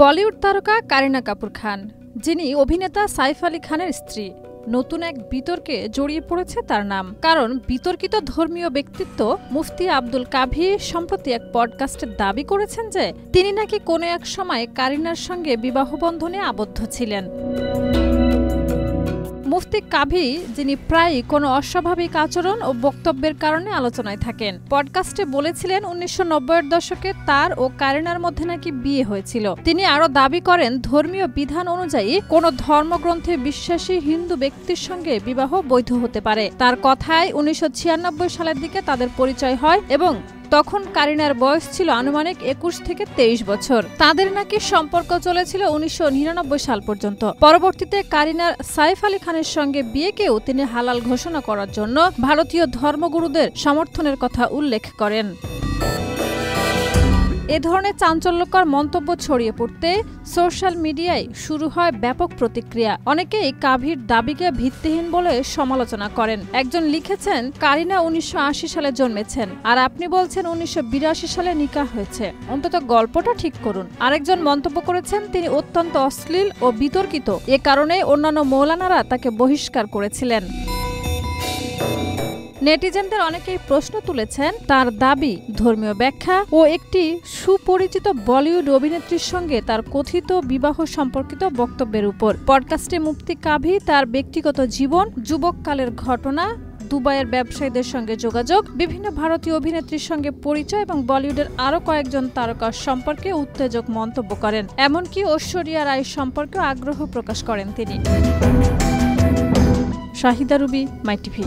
বলিউড তারকা কারিনা কাপুর খান, যিনি অভিনেতা সাইফ আলী খানের স্ত্রী, নতুন এক বিতর্কে জড়িয়ে পড়েছে তার নাম। কারণ বিতর্কিত ধর্মীয় ব্যক্তিত্ব মুফতি আব্দুল কাভি সম্প্রতি এক পডকাস্টে দাবি করেছেন যে তিনি নাকি কোনো এক সময় কারিনার সঙ্গে বিবাহবন্ধনে আবদ্ধ ছিলেন। মুফতি কাভি, যিনি প্রায়ই কোনো অস্বাভাবিক আচরণ ও বক্তব্যের কারণে আলোচনায় থাকেন, পডকাস্টে বলেছিলেন 1990-এর দশকে তার ও কারিনার মধ্যে নাকি বিয়ে হয়েছিল। তিনি আরও দাবি করেন ধর্মীয় বিধান অনুযায়ী কোনো ধর্মগ্রন্থে বিশ্বাসী হিন্দু ব্যক্তির সঙ্গে বিবাহ বৈধ হতে পারে। তার কথায় 1996 সালের দিকে তাদের পরিচয় হয় এবং তখন কারিনার বয়স ছিল আনুমানিক 21 থেকে 23 বছর। তাদের নাকি সম্পর্ক চলেছিল 1999 সাল পর্যন্ত। পরবর্তীতে কারিনার সাইফ আলী খানের সঙ্গে বিয়েকেও তিনি হালাল ঘোষণা করার জন্য ভারতীয় ধর্মগুরুদের সমর্থনের কথা উল্লেখ করেন। এ ধরনের চাঞ্চল্যকর মন্তব্য ছড়িয়ে পড়তে সোশ্যাল মিডিয়ায় শুরু হয় ব্যাপক প্রতিক্রিয়া। অনেকেই কাভির দাবিকে ভিত্তিহীন বলে সমালোচনা করেন। একজন লিখেছেন, কারিনা 1980 সালে জন্মেছেন আর আপনি বলছেন 1982 সালে নিকাহ হয়েছে, অন্তত গল্পটা ঠিক করুন। আরেকজন মন্তব্য করেছেন, তিনি অত্যন্ত অশ্লীল ও বিতর্কিত, এ কারণে অন্যান্য মৌলানারা তাকে বহিষ্কার করেছিলেন। নেটিজেনদের অনেকেই প্রশ্ন তুলেছেন তার দাবি, ধর্মীয় ব্যাখ্যা ও একটি সুপরিচিত বলিউড অভিনেত্রীর সঙ্গে তার কথিত বিবাহ সম্পর্কিত বক্তব্যের উপর। পডকাস্টে মুফতি কাভি তার ব্যক্তিগত জীবন, যুবককালের ঘটনা, দুবাইয়ের ব্যবসায়ীদের সঙ্গে যোগাযোগ, বিভিন্ন ভারতীয় অভিনেত্রীর সঙ্গে পরিচয় এবং বলিউডের আরও কয়েকজন তারকার সম্পর্কে উত্তেজক মন্তব্য করেন। এমনকি ঐশ্বরিয়া রায় সম্পর্কেও আগ্রহ প্রকাশ করেন তিনি। শাহিদা রুবি, মাই টিভি।